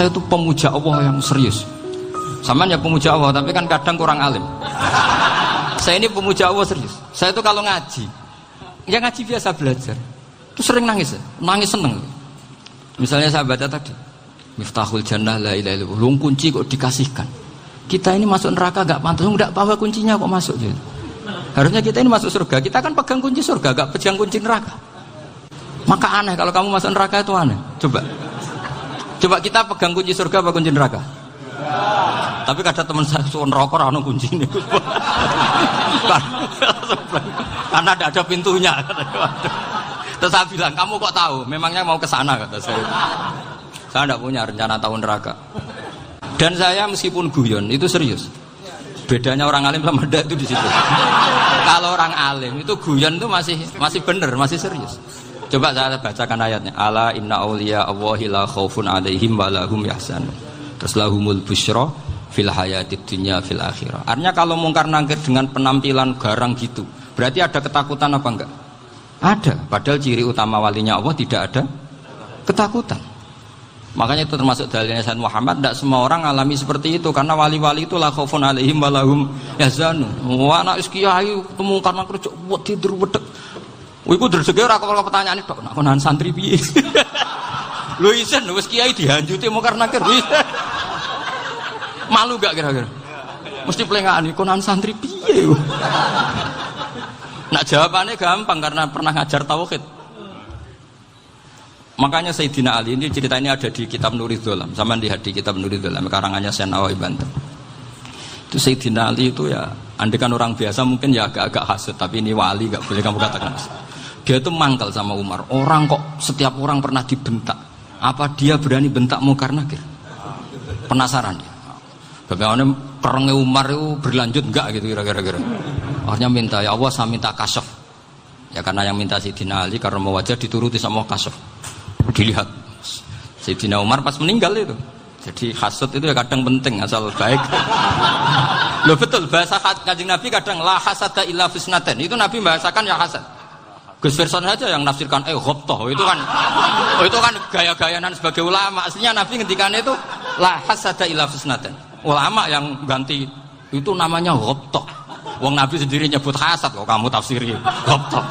Kita itu pemuja Allah yang serius. Sama ya pemuja Allah, tapi kan kadang kurang alim. Saya ini pemuja Allah serius. Saya itu kalau ngaji, ya ngaji biasa belajar, itu sering nangis seneng. Misalnya saya baca tadi, Miftahul Jannah la ilaha illallah, lung kunci kok dikasihkan. Kita ini masuk neraka gak pantas, enggak bawa kuncinya kok masuk gitu. Harusnya kita ini masuk surga, kita kan pegang kunci surga, gak pegang kunci neraka. Maka aneh kalau kamu masuk neraka itu aneh. Coba kita pegang kunci surga apa kunci neraka? Tapi kadang teman saya suon rokok anu kunci ini. Karena tidak ada pintunya. Terus saya bilang, kamu kok tahu? Memangnya mau ke sana kata saya. Saya tidak punya rencana tahu neraka. Dan saya meskipun guyon itu serius. Bedanya orang alim sama ndak itu di situ. Kalau orang alim itu guyon itu masih benar, masih serius. Coba saya bacakan ayatnya. Ala inna auliya Allahi la khaufun alaihim wa lahum yahzanun. Terus lahumul busyra fil hayatid dunya fil akhirah. Artinya kalau mungkar nangkir dengan penampilan garang gitu, berarti ada ketakutan apa enggak? Ada. Padahal ciri utama walinya Allah tidak ada ketakutan. Makanya itu termasuk dalilnya Sayyid Muhammad. Tidak semua orang alami seperti itu, karena wali-wali itu la khaufun alaihim wa lahum yahzanun. Wah anak kiai temu karena kerja buat tidur wedek. Iku dresege ora kok pertanyaan tok nek konan santri piye. Lho isen wis kiai dihanjuti mungkar nakir. Malu gak kira-kira? Mesti plengaan konan santri piye. Nak jawabannya gampang karena pernah ngajar tauhid. Makanya Sayyidina Ali ini cerita ini ada di kitab Nurul Dzolam. Sama lihat di kitab Nurul Dzolam karangannya Syekh Nawawi Banten. Itu Sayyidina Ali itu ya, andekan orang biasa mungkin ya agak-agak hasut, tapi ini wali gak boleh kamu katakan. Dia itu mangkal sama Umar. Orang kok setiap orang pernah dibentak. Apa dia berani bentak mungkar nakir? Penasaran dia. Bagaimana perangnya Umar itu berlanjut enggak gitu kira-kira. Akhirnya minta, ya Allah saya minta kasyaf. Ya karena yang minta Sayyidina Ali karena mau wajah dituruti sama kasyaf. Dilihat Sayyidina Umar pas meninggal itu. Jadi hasud itu ya kadang penting asal baik. Loh betul bahasa Kanjeng Nabi kadang la hasada illa fisnaten. Itu Nabi bahasakan ya hasad. Gus Verson saja yang nafsirkan ghobtoh itu kan gaya-gayanan sebagai ulama. Aslinya Nabi ngendikannya itu la hasada illa fisnaten. Ulama yang ganti itu namanya ghobtoh. Wong Nabi sendiri nyebut hasad kok kamu tafsiri ghobtoh.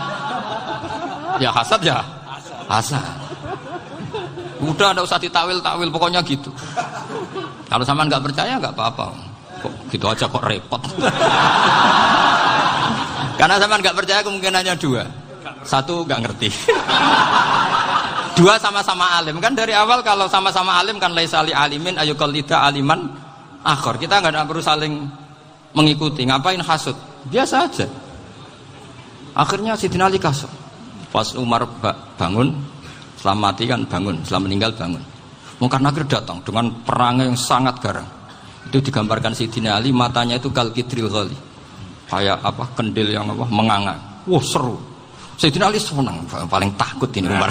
Ya hasad ya hasad. Udah enggak usah ditawil-tawil pokoknya gitu. Kalau sama nggak percaya nggak apa-apa. Kok gitu aja kok repot. Karena sama nggak percaya kemungkinannya dua. Satu nggak ngerti. Dua sama-sama alim. Kan dari awal kalau sama-sama alim kan laisa li alimin ayuqallida aliman akhir. Kita nggak perlu saling mengikuti. Ngapain hasud? Biasa aja. Akhirnya Sayyidina Ali kasar. Pas Umar bangun, setelah mati kan bangun, setelah meninggal bangun. Mungkar nakir datang dengan perangnya yang sangat garang. Itu digambarkan Sayyidina Ali matanya itu kalkidril ghali. Kayak apa? Kendil yang apa? Menganga. Wah seru. Sayyidina Ali senang, paling takut ini Umar.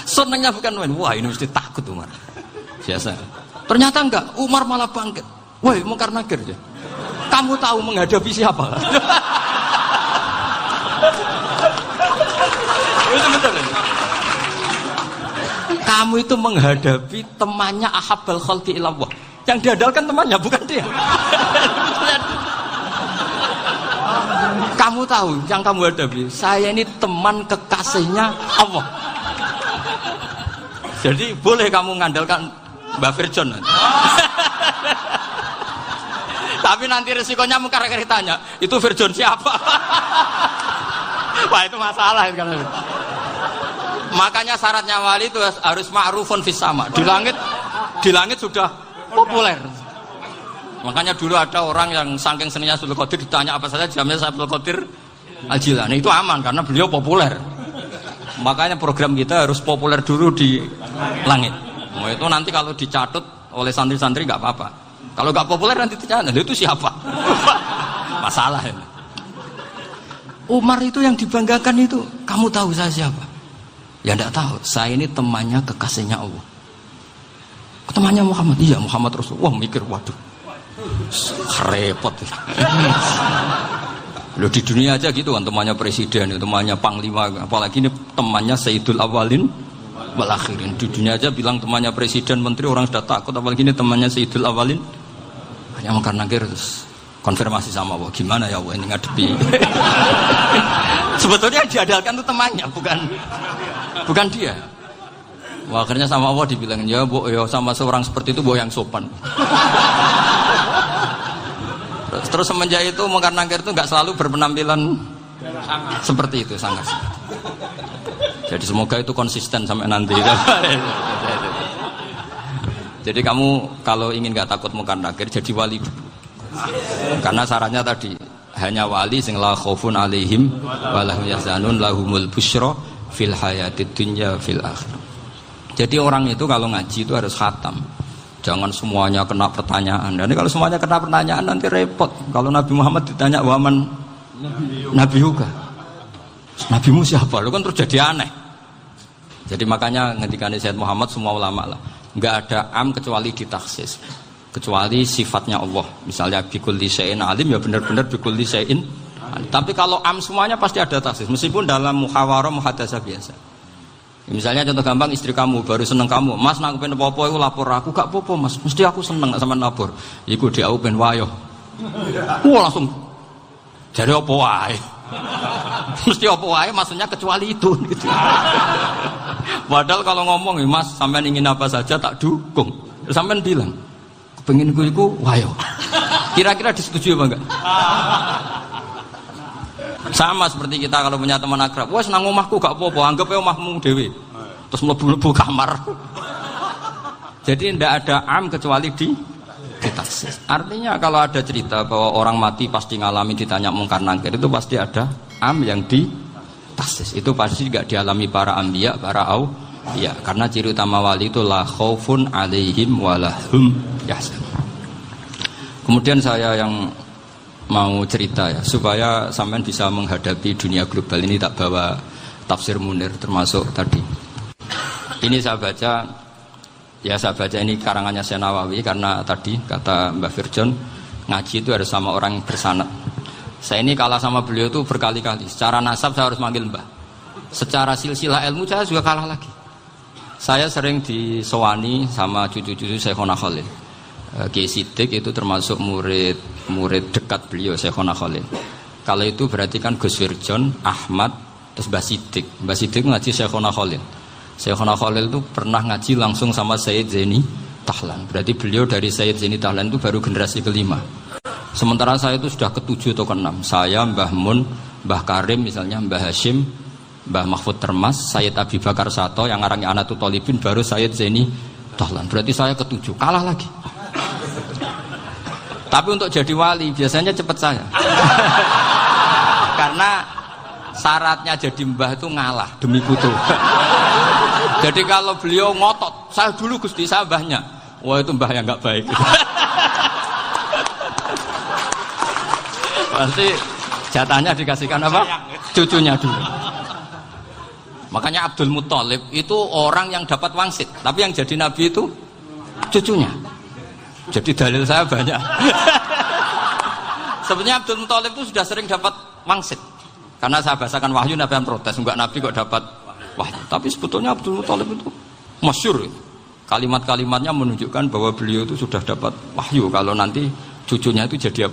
Senangnya bukan main. Wah ini mesti takut Umar. Biasa. Ternyata enggak. Umar malah bangkit. Woi mungkar nakir ya. Kamu tahu menghadapi siapa? Itu betul. Kamu itu menghadapi temannya ahabbal khalqi ilallah. Yang diandalkan temannya bukan dia. Kamu tahu yang kamu hadapi, saya ini teman kekasihnya Allah. Jadi boleh kamu mengandalkan Mbak Virjon. Tapi nanti resikonya mungkar nakir tanya, itu Virjon siapa? Wah itu masalah kan. Makanya syaratnya wali itu harus ma'rufun fis sama. Di langit sudah populer. Makanya dulu ada orang yang saking seninya Abdul Qadir ditanya apa saja jamnya Abdul Qadir Al-Jilani. Itu aman karena beliau populer. Makanya program kita harus populer dulu di langit. Oh, itu nanti kalau dicatut oleh santri-santri nggak apa-apa. Kalau nggak populer nanti dicatat itu siapa? Masalah ini. Umar itu yang dibanggakan itu, kamu tahu saya siapa? Ya enggak tahu, saya ini temannya kekasihnya Allah. Temannya Muhammad, iya Muhammad Rasul. Wah mikir, waduh, repot. Loh di dunia aja gitu kan, temannya presiden, temannya panglima, apalagi ini temannya Sayyidul Awalin wal akhirin. Di dunia aja bilang temannya presiden, menteri, orang sudah takut, apalagi ini temannya Sayyidul Awalin. Hanya mungkar nakir terus konfirmasi sama Allah, gimana ya Allah ini ngadepi. Sebetulnya yang diadalkan itu temannya, bukan dia. Wah, akhirnya sama Allah dibilang, ya Bu, ya sama seorang seperti itu Bu yang sopan. Terus semenjak itu mungkar nakir itu nggak selalu berpenampilan seperti itu, sangat. Jadi semoga itu konsisten sampai nanti. Jadi kamu kalau ingin nggak takut mungkar nakir, jadi wali dulu. Karena syaratnya tadi hanya wali sing la khaufun alaihim walahum yahzanun lahumul busyra fil hayatid dunya fil akhirah. Jadi orang itu kalau ngaji itu harus khatam. Jangan semuanya kena pertanyaan. Dan kalau semuanya kena pertanyaan nanti repot. Kalau Nabi Muhammad ditanya waman Nabi juga. Nabimu siapa? Lu kan terus jadi aneh. Jadi makanya ketika Sayyid Muhammad semua ulama lah, enggak ada am kecuali ditaksis. Kecuali sifatnya Allah, misalnya bikulli syai'in alim, ya benar-benar bikulli syai'in alim. Tapi kalau am semuanya pasti ada taksis, meskipun dalam muhawarah muhadasah biasa. Misalnya contoh gampang, istri kamu baru seneng kamu, Mas nak pengen apa-apa itu lapor aku, gak apa-apa Mas, mesti aku seneng sama lapor. Iku dia aku pengen wayo. Wah langsung jadi apa wae. Mesti apa wae, maksudnya kecuali itu. Gitu. Padahal kalau ngomong, Mas sampean ingin apa saja tak dukung. Sampean bilang. Pengen gue itu, wayo. Kira-kira disetujui apa enggak? Sama seperti kita kalau punya teman akrab, wes nang omahku gak apa-apa, anggap ya omahmu dewe. Terus mlebu-mlebu kamar. Jadi tidak ada am kecuali ditaksis. Artinya kalau ada cerita bahwa orang mati pasti ngalami ditanya mungkar nakir, itu pasti ada am yang ditaksis. Itu pasti enggak dialami para anbiya, para ya, karena ciri utama wali itu la khaufun alaihim walahum yahzanun. Kemudian saya yang mau cerita ya, supaya sampean bisa menghadapi dunia global ini, tak bawa tafsir Munir termasuk tadi. Ini saya baca ini karangannya Syekh Nawawi, karena tadi kata Mbah Firjon ngaji itu harus sama orang bersanad. Saya ini kalah sama beliau itu berkali-kali. Secara nasab saya harus manggil Mbah. Secara silsilah ilmu saya juga kalah lagi. Saya sering disowani sama cucu-cucu Syekhona Khalil. Kiai Siddiq itu termasuk murid dekat beliau, Syekhona Khalil. Kalau itu berarti kan Gus Wirjon, Ahmad, terus Mbah Siddiq. Mbah Siddiq ngaji Syekhona Khalil. Syekhona Khalil itu pernah ngaji langsung sama Sayyid Zaini Tahlan. Berarti beliau dari Sayyid Zaini Tahlan itu baru generasi kelima. Sementara saya itu sudah ke-7 atau ke-6. Saya, Mbah Mun, Mbah Karim misalnya, Mbah Hashim, Mbah Mahfud Termas, Sayyid Abi Bakar Sato, yang arangnya Anatul Talibin, baru Sayyid Zaini Tahlan. Berarti saya ke-7, kalah lagi. Tapi untuk jadi wali biasanya cepat saya. Karena syaratnya jadi mbah itu ngalah demi putu. Jadi kalau beliau ngotot, saya dulu Gusti, saya mbahnya. Wah itu mbah yang nggak baik. Pasti jatahnya dikasihkan apa? Cucunya dulu. Makanya Abdul Muthalib itu orang yang dapat wangsit, tapi yang jadi nabi itu cucunya. Jadi dalil saya banyak. Sebenarnya Abdul Muthalib itu sudah sering dapat wangsit. Karena saya bahasakan wahyu, Nabi yang protes, enggak nabi kok dapat wahyu. Tapi sebetulnya Abdul Muthalib itu masyhur. Kalimat-kalimatnya menunjukkan bahwa beliau itu sudah dapat wahyu kalau nanti cucunya itu jadi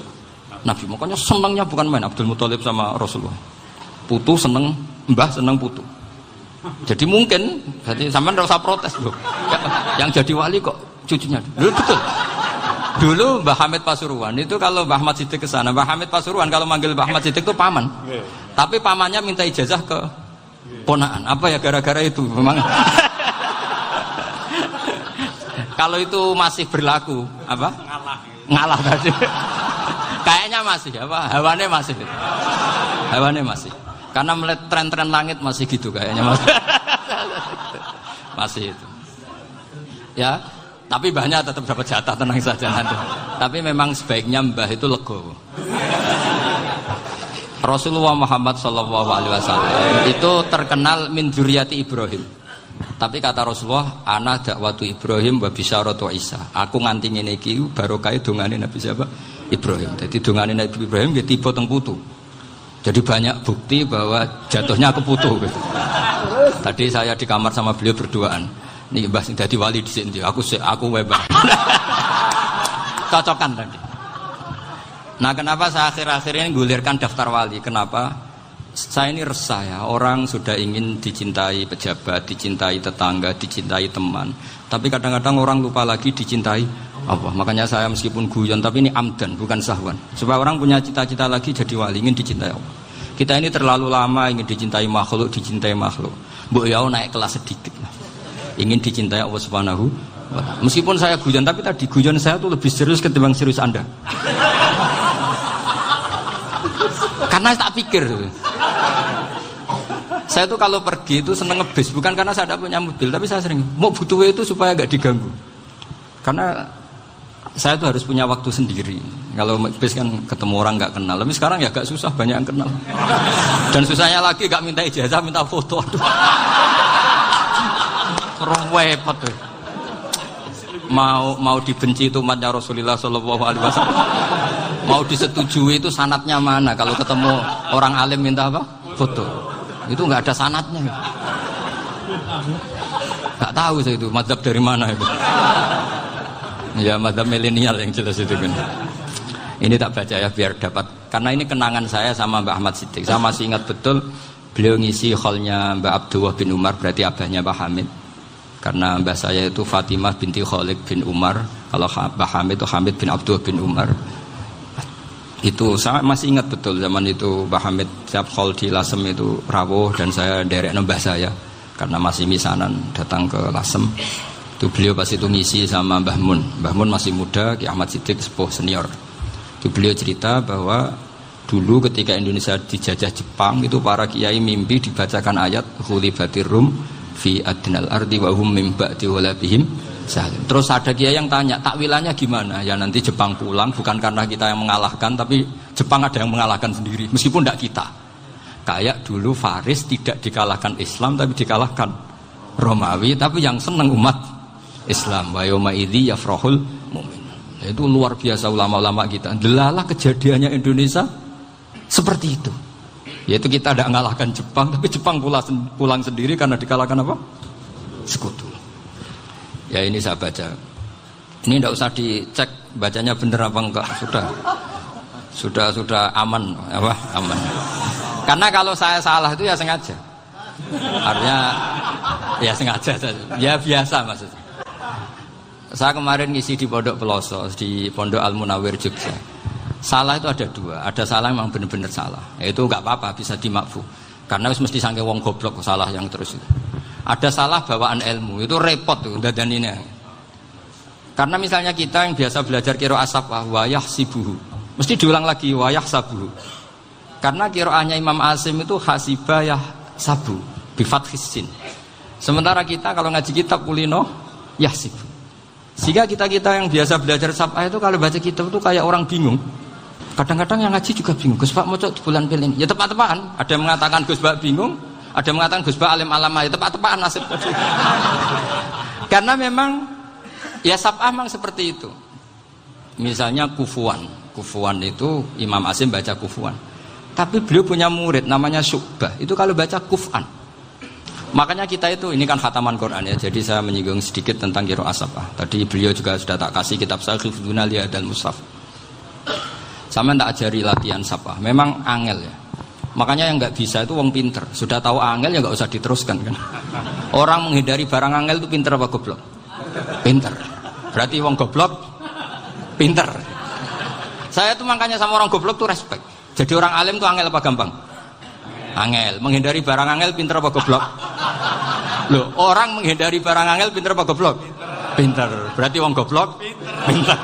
nabi. Makanya senangnya bukan main Abdul Muthalib sama Rasulullah. Putu seneng, mbah seneng putu. Jadi mungkin, jadi sampean enggak usah protes loh. Yang jadi wali kok cucunya. Loh, betul. Dulu Mbah Hamid Pasuruan itu kalau Mbah Ahmad Siddiq ke sana, Mbah Hamid Pasuruan kalau manggil Mbah Ahmad Siddiq itu paman. Tapi pamannya minta ijazah ke ponaan. Apa ya gara-gara itu memang. Kalau itu masih berlaku, apa? Ngalah tadi. Kayaknya masih apa? Hawane masih. Hawane masih. Karena melihat tren-tren langit masih gitu kayaknya masih. Masih itu. Ya. Tapi mbahnya tetap dapat jatah, tenang saja nanti. Tapi memang sebaiknya mbah itu legowo. Rasulullah Muhammad SAW itu terkenal min dzurriyyati Ibrahim. Tapi kata Rasulullah, ana dakwatu Ibrahim wa bisyaratu Isa. Aku nganti ngene iki barokah dongane Nabi siapa? Ibrahim. Jadi dongane Nabi Ibrahim nggih tiba teng putu. Jadi banyak bukti bahwa jatuhnya ke putu gitu. Tadi saya di kamar sama beliau berduaan. Nih Mbah sing dadi wali di sini. Aku Mbah. Cocokan tadi. Nah, kenapa saya akhir-akhir ini gulirkan daftar wali? Kenapa? Saya ini resah ya. Orang sudah ingin dicintai pejabat, dicintai tetangga, dicintai teman. Tapi kadang-kadang orang lupa lagi dicintai Allah. Makanya saya meskipun guyon, tapi ini amdan, bukan sahwan. Supaya orang punya cita-cita lagi jadi wali, ingin dicintai Allah. Kita ini terlalu lama ingin dicintai makhluk. Mbok ya naik kelas sedikit lah. Ingin dicintai Allah Subhanahu wa ta'ala. Meskipun saya guyon, tapi tadi guyon saya tuh lebih serius ketimbang serius Anda. Karena tak pikir. Saya tuh kalau pergi itu seneng ngebis, bukan karena saya tidak punya mobil, tapi saya sering mau butuh itu supaya agak diganggu. Karena saya tuh harus punya waktu sendiri. Kalau ngebis kan ketemu orang nggak kenal, tapi sekarang ya agak susah, banyak yang kenal. Dan susahnya lagi nggak minta ijazah, minta foto. Repot tuh. Mau dibenci itu umatnya Rasulullah Shallallahu Alaihi Wasallam. Mau disetujui itu sanatnya mana? Kalau ketemu orang alim minta apa? Foto. Itu nggak ada sanatnya. Nggak tahu saya itu mazhab dari mana itu. Ya mazhab milenial yang jelas itu kan. Ini tak baca ya biar dapat. Karena ini kenangan saya sama Mbak Ahmad Siddiq. Saya masih ingat betul beliau ngisi hallnya Mbak Abdullah bin Umar, berarti abahnya Mbak Hamid. Karena mbah saya itu Fatimah binti Khalid bin Umar. Kalau Mbah Hamid itu Hamid bin Abdullah bin Umar. Itu saya masih ingat betul zaman itu Mbah Hamid siap khol di Lasem itu rawuh dan saya derek mbah saya karena masih misanan datang ke Lasem. Itu beliau pas itu ngisi sama Mbah Mun. Mbah Mun masih muda, Ki Ahmad Siddiq sepuh senior. Itu beliau cerita bahwa dulu ketika Indonesia dijajah Jepang itu para kiai mimpi dibacakan ayat Ghulibatir Rum fi adnal ardi wa hum min ba'di walabihim salim. Terus ada kiai yang tanya, takwilannya gimana? Ya nanti Jepang pulang bukan karena kita yang mengalahkan, tapi Jepang ada yang mengalahkan sendiri, meskipun tidak kita. Kayak dulu Faris tidak dikalahkan Islam, tapi dikalahkan Romawi, tapi yang senang umat Islam. Wa yauma idzi yafrahul mu'min. Itu luar biasa ulama-ulama kita. Delalah kejadiannya Indonesia seperti itu. Yaitu kita tidak mengalahkan Jepang, tapi Jepang pulang sendiri karena dikalahkan apa? Sekutu. Ya ini saya baca. Ini tidak usah dicek bacanya benar apa enggak. Sudah aman, apa? Aman. Karena kalau saya salah itu ya sengaja. Artinya ya sengaja saja. Ya biasa maksudnya. Saya kemarin ngisi di Pondok Peloso, di Pondok Al Munawir Jogja. Salah itu ada dua, ada salah yang memang benar-benar salah. Itu nggak apa-apa, bisa dimakfu. Karena mesti sangke wong goblok salah yang terus itu. Ada salah bawaan ilmu, itu repot tuh dan ini. Karena misalnya kita yang biasa belajar qiraah safah wayah sibuhu, mesti diulang lagi wayah sabuhu. Karena qiraahnya Imam Asim itu hasibah yah sabu bi fathis sin. Sementara kita kalau ngaji kitab kulino yahsib. Sehingga kita yang biasa belajar safah itu kalau baca kitab itu kayak orang bingung. Kadang-kadang yang ngaji juga bingung. Gus Pak mau cok bulan pilih. Ya tepat-tepatan. Ada yang mengatakan Gus Pak bingung, ada yang mengatakan Gus Pak alim alama. Ya tepat-tepatan nasib tadi. Karena memang ya safah memang seperti itu. Misalnya kufuan. Kufuan itu Imam Asim baca kufuan. Tapi beliau punya murid namanya Syu'bah. Itu kalau baca kuf'an. Makanya kita itu, ini kan khataman Quran ya. Jadi saya menyinggung sedikit tentang qiraah safah. Tadi beliau juga sudah tak kasih kitab saya Hifdzuna Liyadal Mushaf. Sama tak ajari latihan safah. Memang angel ya. Makanya yang nggak bisa itu wong pinter. Sudah tahu angel ya nggak usah diteruskan kan. Orang menghindari barang angel itu pinter apa goblok? Pinter. Berarti wong goblok pinter. Saya tuh makanya sama orang goblok tuh respect. Jadi orang alim tuh angel apa gampang? Angel. Menghindari barang angel pinter apa goblok? Loh, orang menghindari barang angel pinter apa goblok? Pinter. Berarti wong goblok pinter.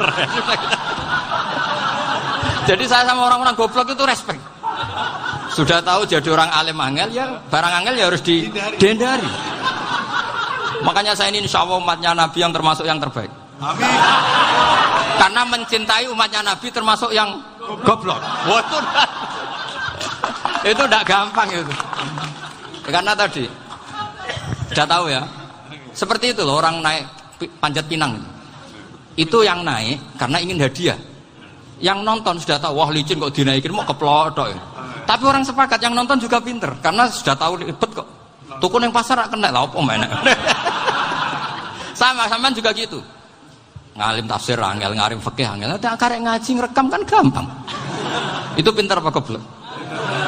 Jadi saya sama orang-orang goblok itu respect. Sudah tahu jadi orang alim angel ya barang angel ya harus dihindari. Makanya saya ini insya Allah umatnya Nabi yang termasuk yang terbaik. Amin. Karena mencintai umatnya Nabi termasuk yang goblok. Waduh. Itu tidak gampang itu. Karena tadi sudah tahu ya. Seperti itu loh orang naik Panjat Pinang. Itu yang naik karena ingin hadiah. Yang nonton sudah tahu, wah licin kok dinaikin mau keplodok ya. Tapi orang sepakat yang nonton juga pinter karena sudah tahu ribet kok Tuku ning pasar rak kena lha opo menek. Sama sampean juga gitu. Ngalim tafsir angel, ngalim fikih angel. Nek karek ngaji ngrekam kan gampang. Itu pintar apa goblok?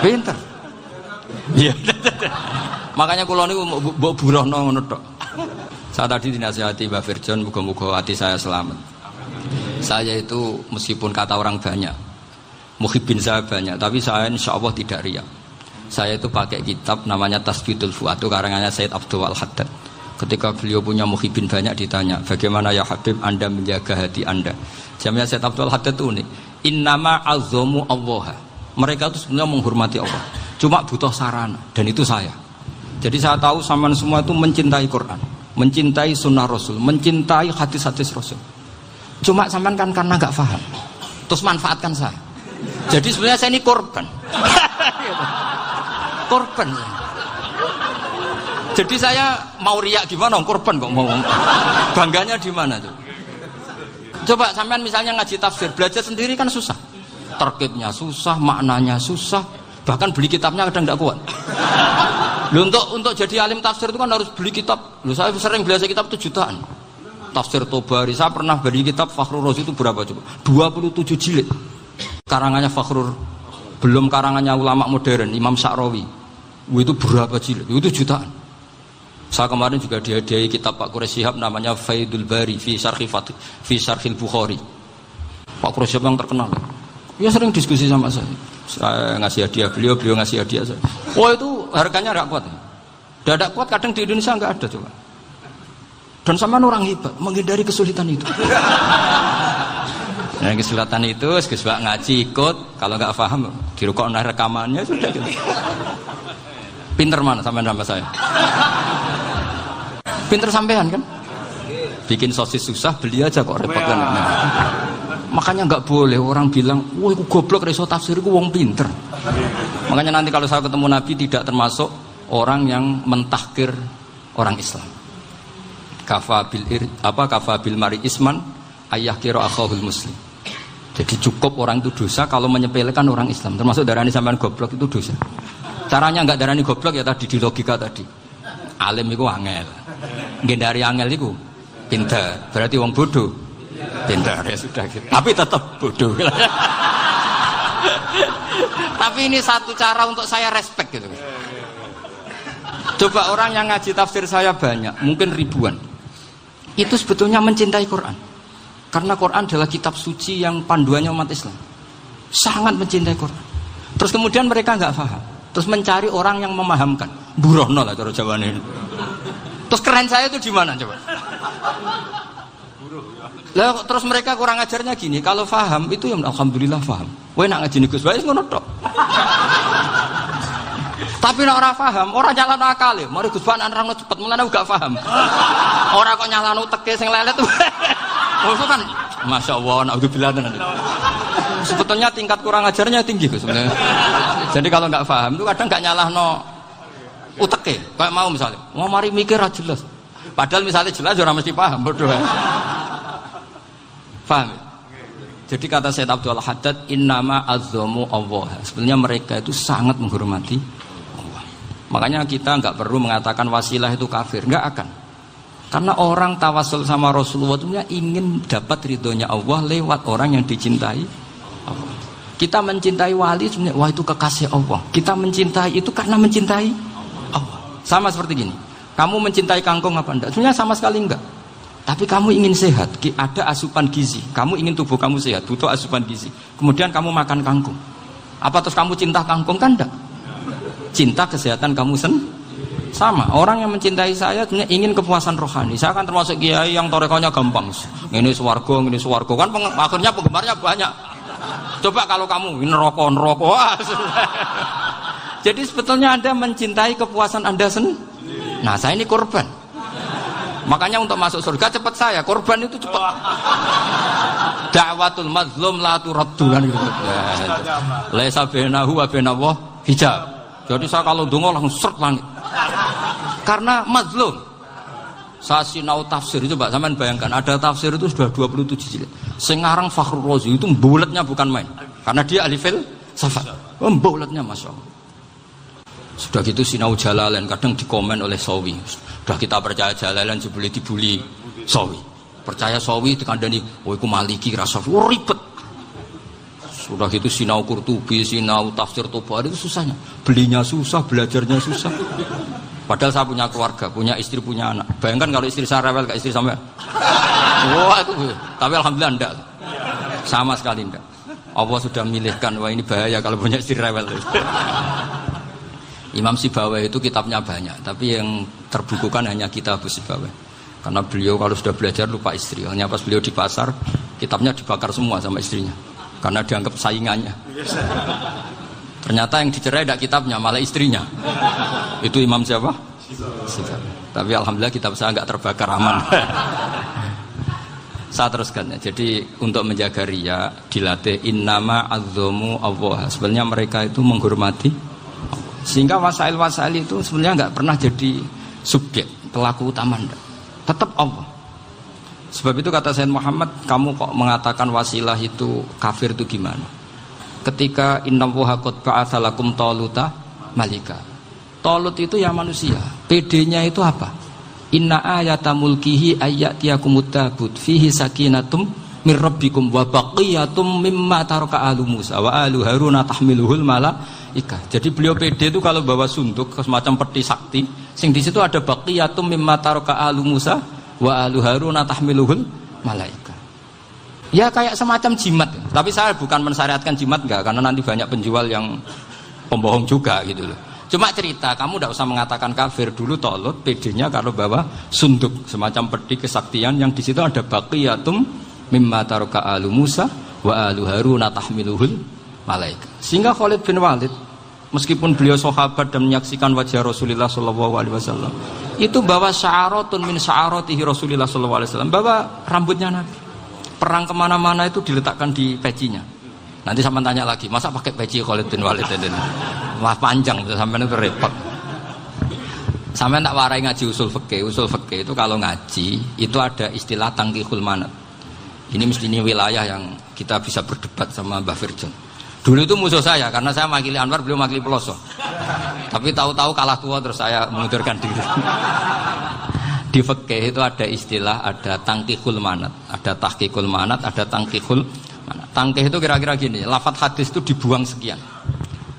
Pintar. Iya. Makanya kula niku mbok burohno ngono tok. Saya tadi dinasihati Mbak Firjon, muga-muga hati saya selamat. Saya itu meskipun kata orang banyak, muhibbin saya banyak, tapi saya insya Allah tidak riya. Saya itu pakai kitab namanya Tasbidul Fuad, itu karangannya Sayyid Abdul Al-Haddad. Ketika beliau punya muhibbin banyak ditanya, bagaimana ya Habib Anda menjaga hati Anda? Jamnya Sayyid Abdul Al-Haddad itu unik. Innama azzamu Allah. Mereka itu sebenarnya menghormati Allah, cuma butuh sarana, dan itu saya. Jadi saya tahu sampean semua itu mencintai Quran, mencintai sunnah Rasul, mencintai hadis-hadis Rasul. Cuma sampean kan karena gak paham, terus manfaatkan saya. Jadi sebenarnya saya ini korban. Korban. Jadi saya mau riak gimana? Korban kok mau. Bangganya di mana tuh? Coba sampean misalnya ngaji tafsir, belajar sendiri kan susah. Terkitnya susah, maknanya susah, bahkan beli kitabnya kadang tidak kuat. Loh, untuk jadi alim tafsir itu kan harus beli kitab. Loh, saya sering belajar kitab itu jutaan. Tafsir Tobari, saya pernah beli kitab Fakhrur Razi itu berapa coba? 27 jilid. Karangannya Fakhrur, belum karangannya ulama modern, Imam Sya'rawi. Itu berapa jilid? Itu jutaan. Saya kemarin juga dihadiahi kitab Pak Quraish Shihab namanya Faidul Bari fi Syarhil Bukhari. Pak Quraish Shihab yang terkenal. Dia sering diskusi sama saya. Saya ngasih hadiah beliau ngasih hadiah saya. Oh itu harganya nggak kuat. Tidak kuat kadang di Indonesia nggak ada coba. Dan sama orang hebat menghindari kesulitan itu. Nah, kesulitan itu sebab ngaji ikut, kalau nggak paham dirukok rekamannya sudah gitu. Pinter mana sampean sama saya? Pinter sampean kan? Bikin sosis susah beli aja kok repot kan. Nah, makanya nggak boleh orang bilang, wah aku goblok reso tafsir aku wong pinter. Makanya nanti kalau saya ketemu Nabi tidak termasuk orang yang mentahkir orang Islam. Kafa bil mari isman ayah kira akhahul muslim. Jadi cukup orang itu dosa kalau menyepelekan orang Islam. Termasuk darani sampean goblok itu dosa. Caranya nggak darani goblok ya tadi di logika tadi. Alim itu angel. Ngendari angel itu pinter. Berarti wong bodoh. Pinter ya sudah gitu. Tapi tetap bodoh. Tapi ini satu cara untuk saya respect gitu. Coba orang yang ngaji tafsir saya banyak, mungkin ribuan. Itu sebetulnya mencintai Quran. Karena Quran adalah kitab suci yang panduannya umat Islam. Sangat mencintai Quran. Terus kemudian mereka nggak paham. Terus mencari orang yang memahamkan. Burohno lah cara Jawa ini. Terus keren saya itu di mana coba? Lah terus mereka kurang ajarnya gini, kalau paham itu ya alhamdulillah paham. Kowe nak ngaji Gus bae ngono tok. Tapi nek ora paham, ora nyalano akale. Mari Gus Bahan nerangno cepet mulane gak paham. Ora kok nyalano teke sing lelet. Maksud kan masyaallah naudzubillah tenan. Sebetulnya tingkat kurang ajarnya tinggi Gus sebenarnya. Jadi kalau enggak paham itu kadang enggak nyalahno uteke. Kayak mau misalnya, mau mari mikir ra jelas. Padahal misalnya jelas ora mesti paham, bodoh. Paham? Jadi kata Sayyid Abdul Haddad, innama azzamu Allah. Sebenarnya mereka itu sangat menghormati Allah. Makanya kita nggak perlu mengatakan wasilah itu kafir, nggak akan. Karena orang tawasul sama Rasulullah itu ingin dapat ridhonya Allah lewat orang yang dicintai Allah. Kita mencintai wali sebenarnya, wah itu kekasih Allah. Kita mencintai itu karena mencintai Allah. Sama seperti gini. Kamu mencintai kangkung apa enggak? Sebenarnya sama sekali enggak. Tapi kamu ingin sehat, ada asupan gizi. Kamu ingin tubuh kamu sehat, butuh asupan gizi. Kemudian kamu makan kangkung. Apa terus kamu cinta kangkung? Kan enggak. Cinta kesehatan kamu sama. Orang yang mencintai saya sebenarnya ingin kepuasan rohani. Saya kan termasuk kiai yang torekonya gampang. Ini swarga, kan akhirnya penggemarnya banyak. Coba kalau kamu ini neraka. Jadi sebetulnya Anda mencintai kepuasan Anda sendiri. Nah, saya ini korban. Makanya untuk masuk surga cepat saya, korban itu cepat. Da'watul mazlum la turaddu kan gitu. Laisa bainahu wa bainallah hijab. Jadi saya kalau donga langsung seret langit. Karena mazlum. Saya sinau tafsir itu Pak, sampean bayangkan ada tafsir itu sudah 27 jilid. Sing ngarang Fakhrur Razi itu buletnya bukan main. Karena dia ahli filsafat. Buletnya masyaallah. Sudah gitu sinau Jalalain kadang dikomen oleh Sawi. Sudah kita percaya Jalalain boleh dibully Sawi. Percaya Sawi dikandani, "Oh iku Maliki rasa ribet." Sudah gitu sinau Qurtubi, sinau tafsir Tabari itu susahnya. Belinya susah, belajarnya susah. Padahal saya punya keluarga, punya istri, punya anak. Bayangkan kalau istri saya rewel, kayak istri sampai. Wah itu. Tapi alhamdulillah enggak. Sama sekali enggak. Allah sudah milihkan, wah ini bahaya kalau punya istri rewel. Imam Sibawai itu kitabnya banyak, tapi yang terbukukan hanya kitab Sibawai. Karena beliau kalau sudah belajar lupa istri. Hanya pas beliau di pasar, kitabnya dibakar semua sama istrinya. Karena dianggap saingannya. Ternyata yang dicerai tidak kitabnya, malah istrinya. Itu Imam siapa? Tapi alhamdulillah kitab saya nggak terbakar, aman. Saya teruskan ya. Jadi untuk menjaga riya dilatih innama azzamu Allah. Sebenarnya mereka itu menghormati Allah. Sehingga wasail-wasail itu sebenarnya nggak pernah jadi subjek pelaku utama, tetap Allah. Sebab itu kata Sayyid Muhammad, kamu kok mengatakan wasilah itu kafir itu gimana? Ketika innallaha qad ba'atsa lakum taluta malika. Talut itu ya manusia. PD-nya itu apa? Inna ayata mulkihi ayyatiyakumut tabut fihi sakinatum mir rabbikum wa baqiyatum mimma taraka alu Musa wa alu Haruna tahmiluhul malaika. Jadi beliau PD itu kalau bawa sunduk semacam peti sakti, sing di situ ada baqiyatum mimma taraka alu Musa wa alu Haruna tahmiluhul malaika. Ya kayak semacam jimat. Tapi saya bukan mensyariatkan jimat enggak, karena nanti banyak penjual yang pembohong juga gitu loh. Cuma cerita, kamu tidak usah mengatakan kafir. Dulu Talut PD-nya kalau bawa sunduk semacam peti kesaktian yang di situ ada baqiyatum mimma taraka alu Musa wa alu Haruna tahmiluhul malaika. Sehingga Khalid bin Walid meskipun beliau sahabat dan menyaksikan wajah Rasulullah SAW, itu bawa sya'aratun min sya'aratihi Rasulullah SAW, bawa rambutnya Nabi. Perang kemana-mana itu diletakkan di pecinya. Nanti sampai tanya lagi, masa pakai peci Khalid bin Walid ini? Wah panjang, sampai itu repot. Sampai tak warai ngaji usul fikih. Usul fikih itu kalau ngaji itu ada istilah tangkihul manat. Ini mestinya wilayah yang kita bisa berdebat sama Mbah Firjon. Dulu itu musuh saya karena saya makili Anwar, beliau makili Peloso. Tapi tahu-tahu kalah tua terus saya mengundurkan diri. Di fikih itu ada istilah, ada tangkihul manat, ada tahqiqul manat, ada tangkihul manat. Tangkih itu kira-kira gini, lafadz hadis itu dibuang sekian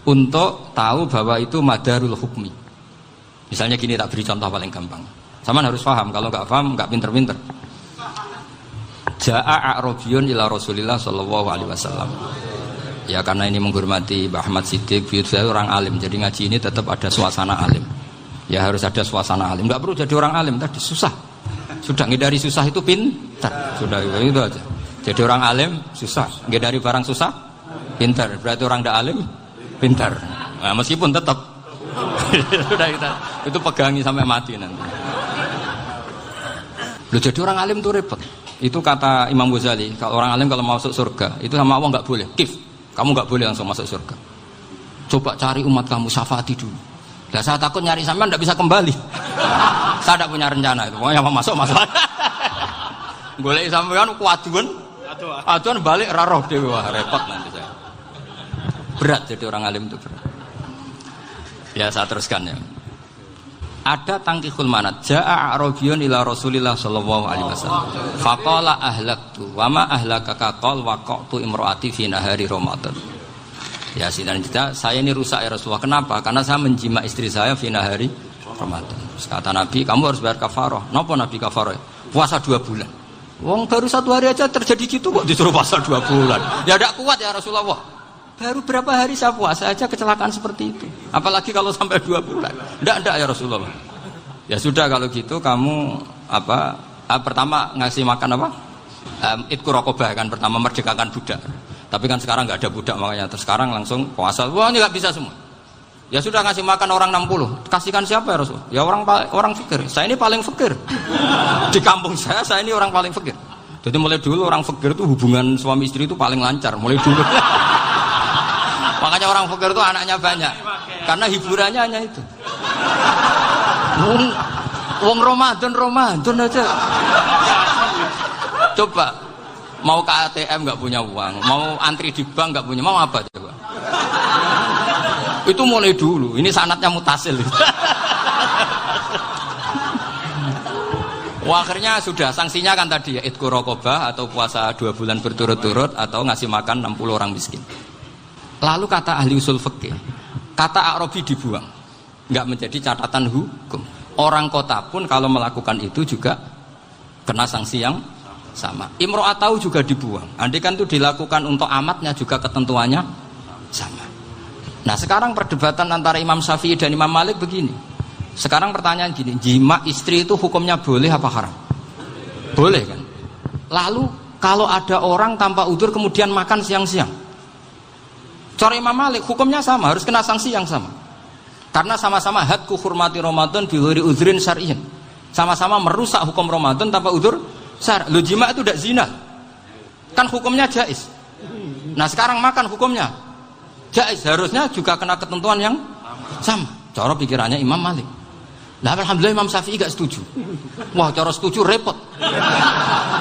untuk tahu bahwa itu madarul hukmi. Misalnya gini, tak beri contoh paling gampang. Sama harus paham, kalau nggak paham nggak pinter-pinter. Ja'a a'rabiyun ila Rasulillah sallallahu alaihi wasallam. Ya karena ini menghormati Mbah Ahmad Siddiq, saya orang alim, jadi ngaji ini tetap ada suasana alim. Ya harus ada suasana alim. Nggak perlu jadi orang alim tadi, susah. Sudah ngedari susah itu pintar. Sudah itu aja. Jadi orang alim susah, ngedari barang susah pintar. Berarti orang tidak alim pintar. Nah, meskipun tetap sudah itu pegangi sampai mati nanti. Loh, jadi orang alim itu repot. Itu kata Imam Ghazali, kalau orang alim kalau mau masuk surga itu sama Allah nggak boleh. Kif, kamu nggak boleh langsung masuk surga. Coba cari umat kamu, syafaati dulu. Nah, saya takut nyari sampean tidak bisa kembali. Saya tidak punya rencana itu. Pokoknya mau masuk. Golek sampean kuaduan. Aduan balik raroh dewe, wah repot nanti saya. Berat jadi orang alim itu berat. Ya saya teruskan ya. Ada tangkihul manat. Ja'a a'rabiyun ila Rasulillah sallallahu alaihi wasallam. Faqala ahlaktu wa ma ahlakaka qal waqa'tu imraati fi nahari Ramadan. Ya sidang kita, saya ini rusak ya Rasulullah. Kenapa? Karena saya menjima istri saya fi nahari Ramadan. Kata Nabi, kamu harus bayar kafarah. Napa Nabi kafarah? Puasa 2 bulan. Wong baru 1 hari aja terjadi gitu kok disuruh puasa 2 bulan. Ya tidak kuat ya Rasulullah. Baru berapa hari saya puasa aja kecelakaan seperti itu. Apalagi kalau sampai 2 bulan. Tidak ya Rasulullah. Ya sudah kalau gitu kamu pertama ngasih makan apa? Itqu raqabah kan, pertama merdekakan budak. Tapi kan sekarang nggak ada budak makanya terus sekarang langsung puasa. Wah ini nggak bisa semua. Ya sudah ngasih makan orang 60. Kasihkan siapa ya Rasul? Ya orang fakir. Saya ini paling fakir. Di kampung saya ini orang paling fakir. Jadi mulai dulu orang fakir itu hubungan suami istri itu paling lancar. Mulai dulu. Makanya orang fakir itu anaknya banyak. Karena hiburannya hanya itu. Wong Ramadan aja. Coba. Mau ke ATM nggak punya uang, mau antri di bank nggak punya, mau apa coba? Itu mulai dulu. Ini sanadnya mutasil. Wah, akhirnya sudah sanksinya kan tadi ya idku raqabah atau puasa 2 bulan berturut-turut atau ngasih makan 60 orang miskin. Lalu kata ahli usul fikih, kata Arabi dibuang, nggak menjadi catatan hukum. Orang kota pun kalau melakukan itu juga kena sanksi yang sama. Imro'atau juga dibuang. Andai kan itu dilakukan untuk amatnya juga ketentuannya sama. Nah sekarang perdebatan antara Imam Syafi'i dan Imam Malik begini. Sekarang pertanyaan gini, jima istri itu hukumnya boleh apa haram? Boleh kan? Lalu kalau ada orang tanpa udzur kemudian makan siang-siang, cara Imam Malik hukumnya sama, harus kena sanksi yang sama. Karena sama-sama hadku hurmati Ramadan bi ghairi udzrin syar'iyyin. Sama-sama merusak hukum Ramadan tanpa udzur syar'. Lu jima itu tidak zina. Kan hukumnya jaiz. Nah, sekarang makan hukumnya jaiz, harusnya juga kena ketentuan yang sama. Cara pikirannya Imam Malik. Nah, alhamdulillah Imam Syafi'i gak setuju. Wah, cara setuju repot.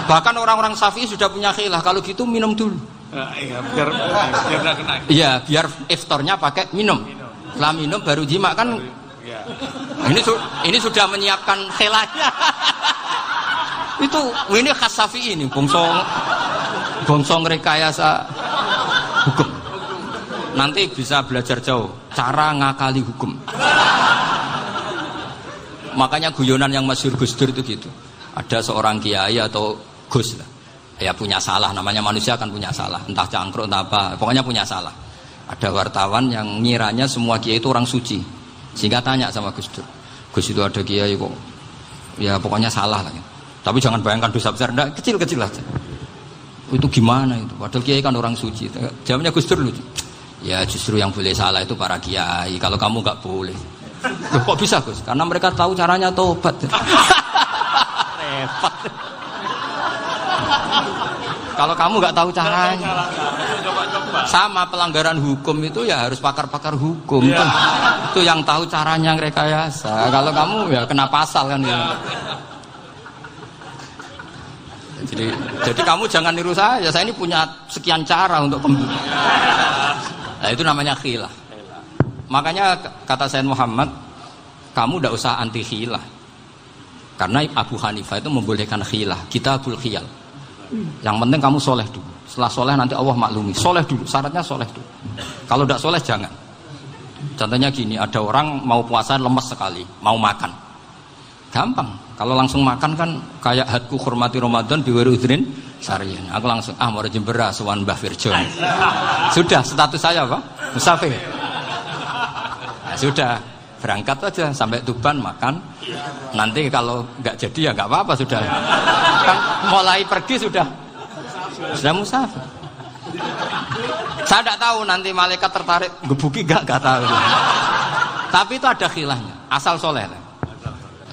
Bahkan orang-orang Syafi'i sudah punya khilaf, kalau gitu minum dulu. Iya, biar kena. Iya, biar iftarnya pakai minum. Setelah minum baru jima kan. Ya. Ini sudah menyiapkan khilafnya. Ini khas Syafi'i ini, bongsong rekayasa hukum. Nanti bisa belajar jauh cara ngakali hukum. Makanya guyonan yang masyhur Gus Dur itu gitu. Ada seorang kiai atau Gus lah, ya punya salah, namanya manusia kan punya salah, entah cangkruk entah apa, pokoknya punya salah. Ada wartawan yang ngiranya semua kiai itu orang suci, sehingga tanya sama Gus Dur, Gus itu ada kiai kok, ya pokoknya salah lah. Tapi jangan bayangkan dosa besar, enggak, kecil-kecil aja. Itu gimana itu? Padahal kiai kan orang suci. Jawabnya Gus Dur lucu. Ya justru yang boleh salah itu para kiai. Kalau kamu nggak boleh. Loh, kok bisa Gus? Karena mereka tahu caranya tobat. Repot. Kalau kamu nggak tahu caranya. Sama pelanggaran hukum itu ya harus pakar-pakar hukum. Ya. Itu yang tahu caranya yang rekayasa. Kalau kamu ya kena pasal kan ya. Jadi kamu jangan niru saya ini punya sekian cara untuk nah itu namanya khilah. Makanya kata Sayyid Muhammad, kamu tidak usah anti khilah, karena Abu Hanifah itu membolehkan khilah, kitabul khiyal. Yang penting kamu soleh dulu, setelah soleh nanti Allah maklumi. Soleh dulu, syaratnya soleh dulu. Kalau tidak soleh jangan. Contohnya gini, ada orang mau puasa lemes sekali, mau makan, gampang. Kalau langsung makan kan kayak hadku hormati Ramadan biwari udrin syar'iyyin. Aku langsung mau jembera sowan Mbah Firjo. Sudah status saya apa? Musafir. Nah, sudah berangkat aja sampai Tuban makan. Nanti kalau nggak jadi ya nggak apa-apa sudah. Kan mulai pergi sudah musafir. Saya tidak tahu nanti malaikat tertarik gebuki nggak tahu. Tapi itu ada khilafnya. Asal soleh.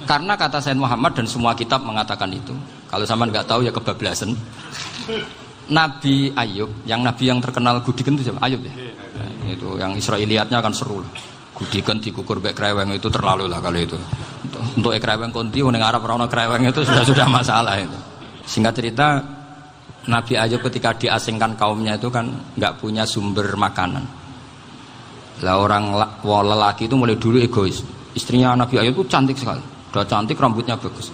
Karena kata Sayyid Muhammad dan semua kitab mengatakan itu. Kalau sama nggak tahu ya kebablasan. Nabi Ayub, yang nabi yang terkenal Gudiken itu siapa? Ayub ya. Nah, itu yang Israiliyatnya kan seru. Gudiken dikukur bek kreweng itu terlalu lah kalau itu. Untuk kreweng konti, orang Arab orang kreweng itu sudah masalah itu. Singkat cerita, Nabi Ayub ketika diasingkan kaumnya itu kan nggak punya sumber makanan. Lah orang lelaki itu mulai dulu egois. Istrinya Nabi Ayub itu cantik sekali. Udah cantik, rambutnya bagus.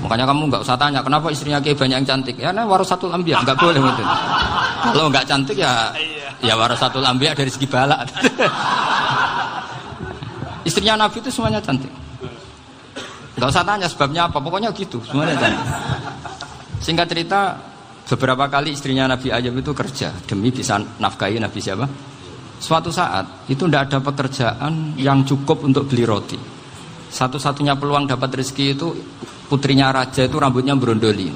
Makanya kamu nggak usah tanya kenapa istrinya kayak banyak yang cantik. Ya, nah warasatul anbiya, nggak boleh gitu. Kalau nggak cantik ya warasatul anbiya dari segi balak. Istrinya Nabi itu semuanya cantik. Nggak usah tanya sebabnya apa, pokoknya gitu, semuanya cantik. Singkat cerita, beberapa kali istrinya Nabi Ayub itu kerja demi bisa nafkahi Nabi siapa? Suatu saat itu tidak ada pekerjaan yang cukup untuk beli roti. Satu-satunya peluang dapat rezeki itu putrinya raja itu rambutnya berondoli.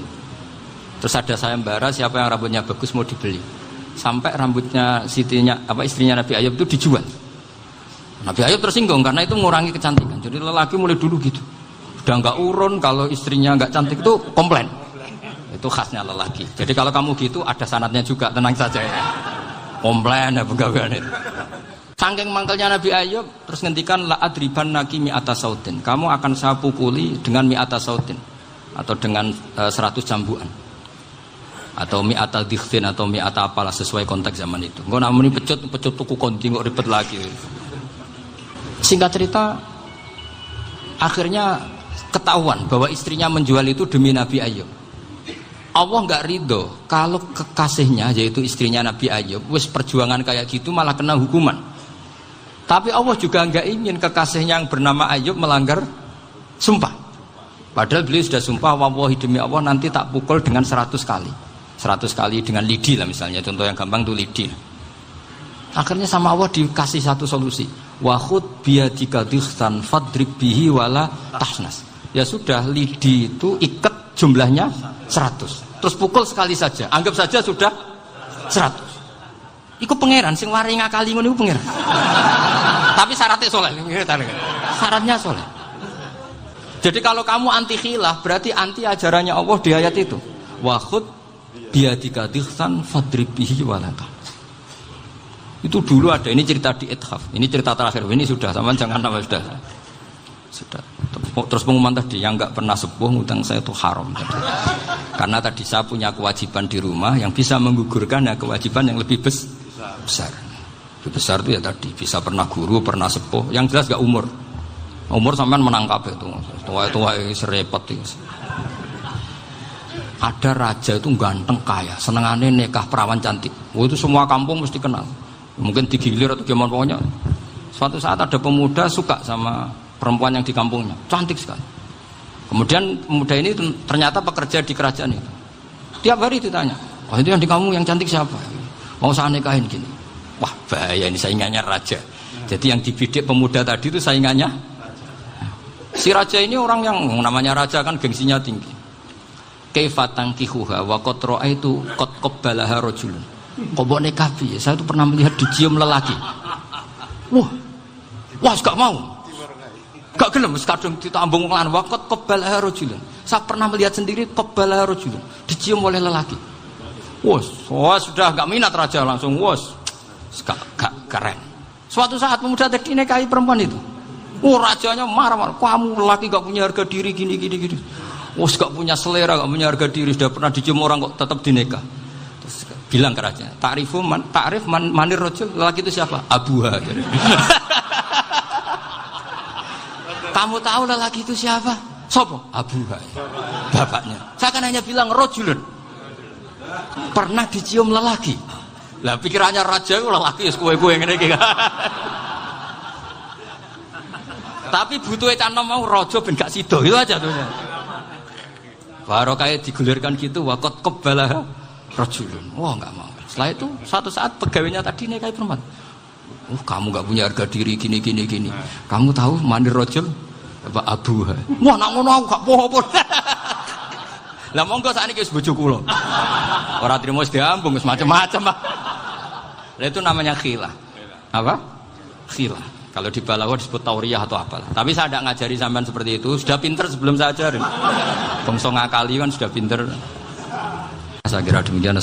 Terus ada sayembara siapa yang rambutnya bagus mau dibeli. Sampai rambutnya istrinya Nabi Ayub itu dijual. Nabi Ayub tersinggung karena itu mengurangi kecantikan. Jadi lelaki mulai dulu gitu. Udah nggak urun kalau istrinya nggak cantik itu komplain. Itu khasnya lelaki. Jadi kalau kamu gitu ada sanadnya juga, tenang saja ya. Komplain ya pegawaian itu. Saking mangkelnya Nabi Ayub terus ngendikan la adriban naki mi'ata sautin. Kamu akan saya pukuli dengan mi'ata sautin atau dengan 100 cambukan. Atau mi'ata dikhtin atau mi'ata apalah sesuai konteks zaman itu. Engko namanya pecut tuku konti kok ribet lagi. Singkat cerita, akhirnya ketahuan bahwa istrinya menjual itu demi Nabi Ayub. Allah nggak ridho kalau kekasihnya yaitu istrinya Nabi Ayub wis perjuangan kayak gitu malah kena hukuman. Tapi Allah juga nggak ingin kekasihnya yang bernama Ayub melanggar sumpah. Padahal beliau sudah sumpah, wallahi demi Allah nanti tak pukul dengan 100 kali. 100 kali dengan lidi lah misalnya, contoh yang gampang tuh lidi. Akhirnya sama Allah dikasih satu solusi. Wa khud biyadika dikhtan fadrib bihi wala tahnas. Ya sudah, lidi itu ikat jumlahnya 100. Terus pukul sekali saja. Anggap saja sudah 100. Iku pangeran sing wari ngakali ngono iku pangeran. Tapi syaratnya soleh. Syaratnya soleh. Jadi kalau kamu anti khilaf berarti anti ajarannya Allah di ayat itu. Wa khud biyadika dikhtan fadrib bihi wala tahnas. Itu dulu ada, ini cerita di Ithaf, ini cerita terakhir, ini sudah, sama jangan nama sudah. Terus pengumuman tadi, yang nggak pernah sepuh ngutang saya itu haram tadi. Karena tadi saya punya kewajiban di rumah yang bisa menggugurkan ya kewajiban yang lebih besar. Lebih besar itu ya tadi, bisa pernah guru, pernah sepuh, yang jelas nggak umur. Umur sampean menangkap itu, tua-tua serepot itu. Ada raja itu ganteng kaya, senengannya nikah perawan cantik. Itu semua kampung mesti kenal. Mungkin digilir atau gimana pokoknya. Suatu saat ada pemuda suka sama perempuan yang di kampungnya, cantik sekali. Kemudian pemuda ini ternyata pekerja di kerajaan itu. Tiap hari ditanya, oh itu yang di kamu yang cantik siapa? Mau saya nikahin gini. Wah bahaya, ini saingannya raja. Jadi yang dibidik pemuda tadi itu saingannya. Si raja ini orang yang namanya raja kan gengsinya tinggi. Kaifatang kihuha wa qad ra'aitu qad qabbalaha rajulun. Kok boleh kafi? Saya itu pernah melihat dicium lelaki. Wah, gak mau. Gak gelem, kadang ditambung lan waqat qabbalah rajulun. Saya pernah melihat sendiri qabbalah rajulun, dicium oleh lelaki. Wah, sudah gak minat raja langsung. Gak keren. Suatu saat pemuda tadi nikahi perempuan itu. Rajanya marah-marah. Kamu lelaki gak punya harga diri gini. Gak punya selera, gak punya harga diri, sudah pernah dicium orang kok tetap dinikah. Bilang ke raja, takrif manir rojul, lelaki itu siapa? Abuha. Kamu tahu lelaki itu siapa? Sopo? Abuha. Bapaknya. Saya kan hanya bilang rojulun. Pernah dicium lelaki. Lah pikirannya raja itu lelaki kue-kue ngene iki. Tapi butuhe canom mau raja ben gak sida itu aja tuh. Baru kayak digulirkan gitu waqat qabbalah rajulun. Wah nggak mau. Setelah itu suatu saat pegawainya tadi nikahi perempuan. Kamu nggak punya harga diri gini. Kamu tahu manir rajul apa abuha? Wah nak ngono aku gak poho-poho. Lah monggo sakniki wis bojo kula. Ora trimo wis diambung wis macam-macam. Lah itu namanya khilah. Apa? Khilah. Kalau di Balaghah disebut tauriyah atau apalah. Tapi saya tidak ngajari sampean seperti itu. Sudah pinter sebelum saya ajarin. Bangsa ngakali kan sudah pinter. Saya kira demikian.